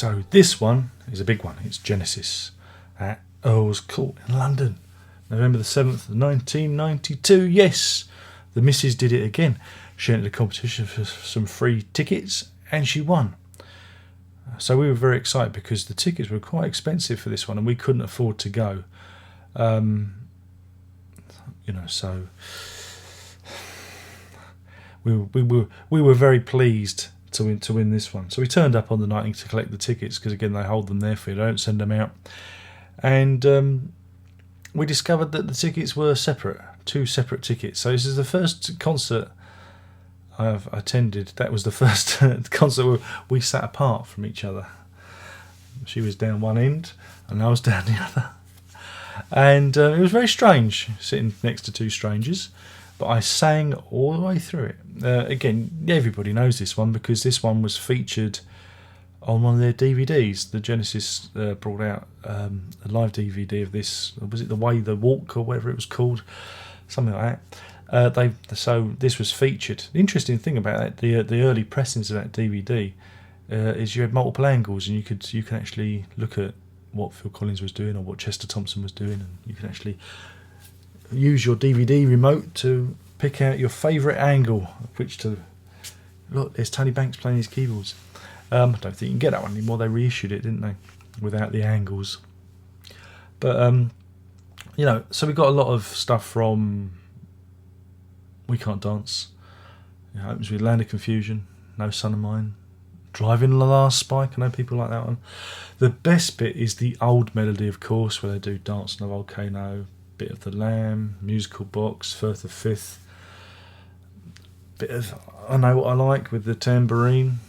So this one is a big one. It's Genesis at Earls Court in London, November the 7th, 1992. Yes, the missus did it again. She entered the competition for some free tickets and she won. So we were very excited because the tickets were quite expensive for this one and we couldn't afford to go. So we were very pleased to win this one. So we turned up on the night to collect the tickets because again they hold them there for you. They don't send them out. And we discovered that the tickets were separate, 2 separate tickets. So this is the first concert I've attended. That was the first concert where we sat apart from each other. She was down one end and I was down the other. And it was very strange sitting next to 2 strangers. But I sang all the way through it. Again, everybody knows this one because this one was featured on one of their DVDs. The Genesis brought out a live DVD of this. Was it The Way They Walk or whatever it was called? Something like that. So this was featured. The interesting thing about that, the early pressings of that DVD is you had multiple angles and you can actually look at what Phil Collins was doing or what Chester Thompson was doing, and you can actually use your DVD remote to pick out your favourite angle which to look. There's Tony Banks playing his keyboards. I don't think you can get that one anymore. They reissued it, didn't they, without the angles. But so we got a lot of stuff from We Can't Dance. It opens with Land of Confusion, No Son of Mine, Driving the Last Spike. I know people like that one. The best bit is the old melody, of course, where they do Dance on a Volcano, Bit of the Lamb, Musical Box, Firth of Fifth, bit of I Know What I Like with the tambourine,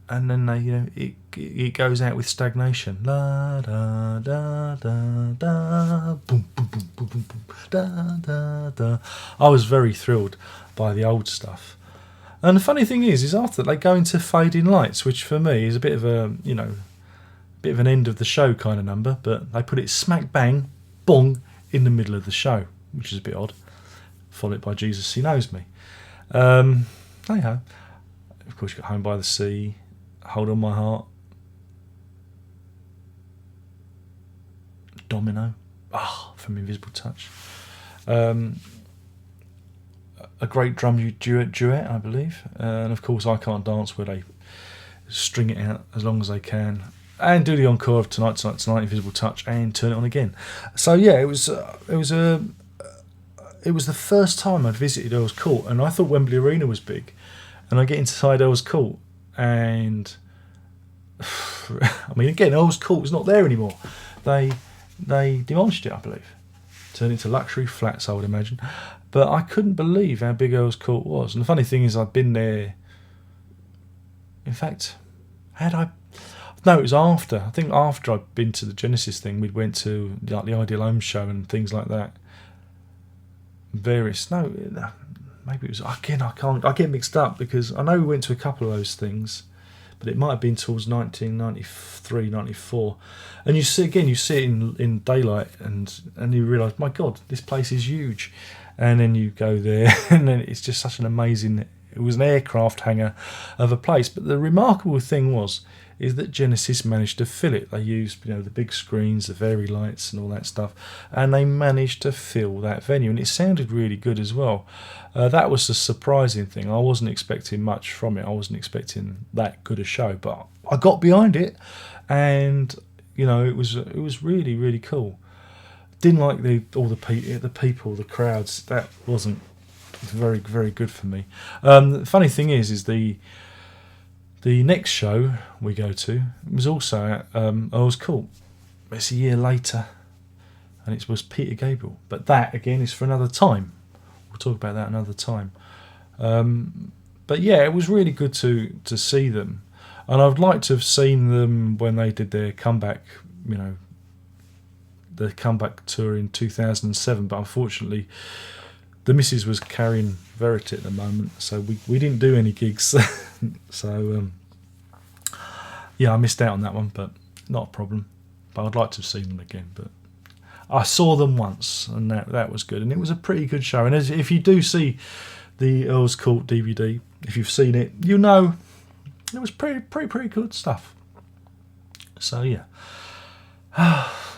and then it goes out with Stagnation. La da da da da, boom boom boom boom boom boom, da da da. I was very thrilled by the old stuff, and the funny thing is after they go into Fading Lights, which for me is a bit of an end of the show kind of number, but they put it smack bang bong in the middle of the show, which is a bit odd, followed by Jesus He Knows Me. Anyhow, of course you got Home by the Sea, Hold On My Heart, Domino, from Invisible Touch, a great drum duet I believe, and of course I Can't Dance, where they string it out as long as they can and do the encore of Tonight, Invisible Touch, and Turn It On Again. So yeah, it was the first time I'd visited Earls Court, and I thought Wembley Arena was big, and I get inside Earls Court, and I mean, again, Earls Court is not there anymore. They demolished it, I believe, turned it into luxury flats, I would imagine. But I couldn't believe how big Earls Court was. And the funny thing is, I'd been there. In fact, No, it was after. I think after I'd been to the Genesis thing, we went to the Ideal Home show and things like that. Maybe it was, again, I get mixed up because I know we went to a couple of those things, but it might have been towards 1993, 94. And you see it in daylight and you realise, my God, this place is huge. And then you go there and then it's just such an amazing, it was an aircraft hangar of a place. But the remarkable thing is that Genesis managed to fill it. They used the big screens, the fairy lights and all that stuff, and they managed to fill that venue, and it sounded really good as well. That was the surprising thing. I wasn't expecting much from it. I wasn't expecting that good a show, but I got behind it, and it was really, really cool. Didn't like the people, the crowds. That wasn't very, very good for me. The funny thing is the next show we go to was also at Earls Court. It's a year later, and it was Peter Gabriel. But that, again, is for another time. We'll talk about that another time. But yeah, it was really good to see them. And I'd like to have seen them when they did their comeback, the comeback tour in 2007. But unfortunately, the missus was carrying Verity at the moment, so we didn't do any gigs. So yeah, I missed out on that one, but not a problem. But I'd like to have seen them again. But I saw them once, and that was good, and it was a pretty good show. And if you do see the Earls Court DVD, if you've seen it, it was pretty good stuff. So yeah,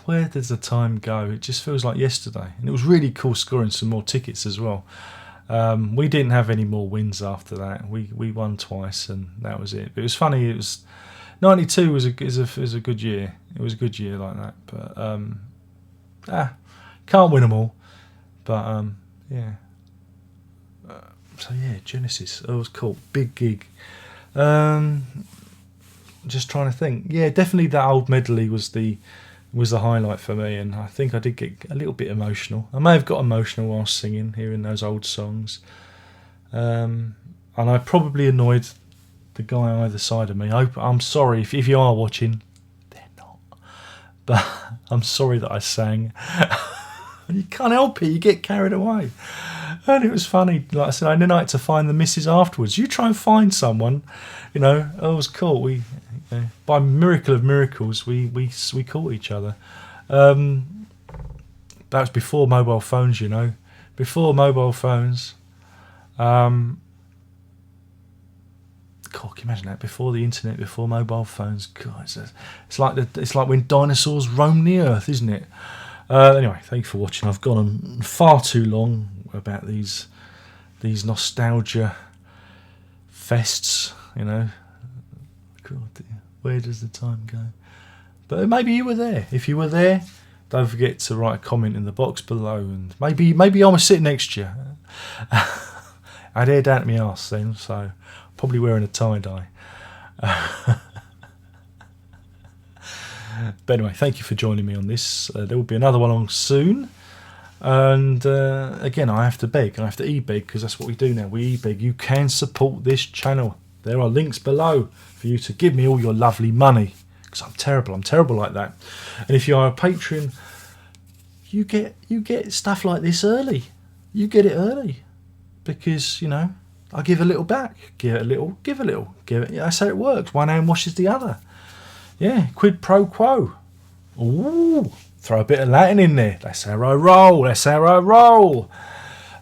where does the time go? It just feels like yesterday, and it was really cool scoring some more tickets as well. We didn't have any more wins after that. We won twice, and that was it. But it was funny. It was 92 was a good year. It was a good year like that. But can't win them all. But yeah. So yeah, Genesis. It was cool. Big gig. Just trying to think. Yeah, definitely that old medley was the highlight for me, and I think I did get a little bit emotional. I may have got emotional while singing, hearing those old songs. And I probably annoyed the guy either side of me. I'm sorry if you are watching. They're not. But I'm sorry that I sang. You can't help it. You get carried away. And it was funny. Like I said, I didn't like to find the missus afterwards. You try and find someone, it was cool. We, by miracle of miracles, we caught each other. That was before mobile phones, before mobile phones. God, can you imagine that? Before the internet, before mobile phones. God, it's like when dinosaurs roamed the earth, isn't it? Anyway, thank you for watching. I've gone on far too long about these nostalgia fests, God, where does the time go? But maybe you were there. If you were there, don't forget to write a comment in the box below, and maybe I was sitting next to you. I had hair down at my arse then, so probably wearing a tie-dye. But anyway, thank you for joining me on this. There will be another one on soon. And again, I have to e-beg, because that's what we do now. We e-beg. You can support this channel. There are links below for you to give me all your lovely money, because I'm terrible like that. And if you are a patron, you get stuff like this early. You get it early, because I give a little back, give a little, give a little, give it. Yeah, that's how it works. One hand washes the other. Yeah, quid pro quo. Ooh, throw a bit of Latin in there. That's how I roll.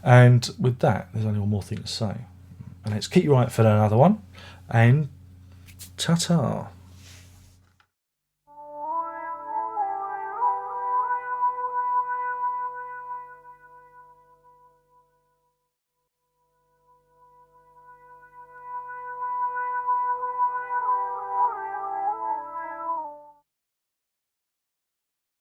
And with that, there's only one more thing to say. And let's keep you right for another one. And ta-ta.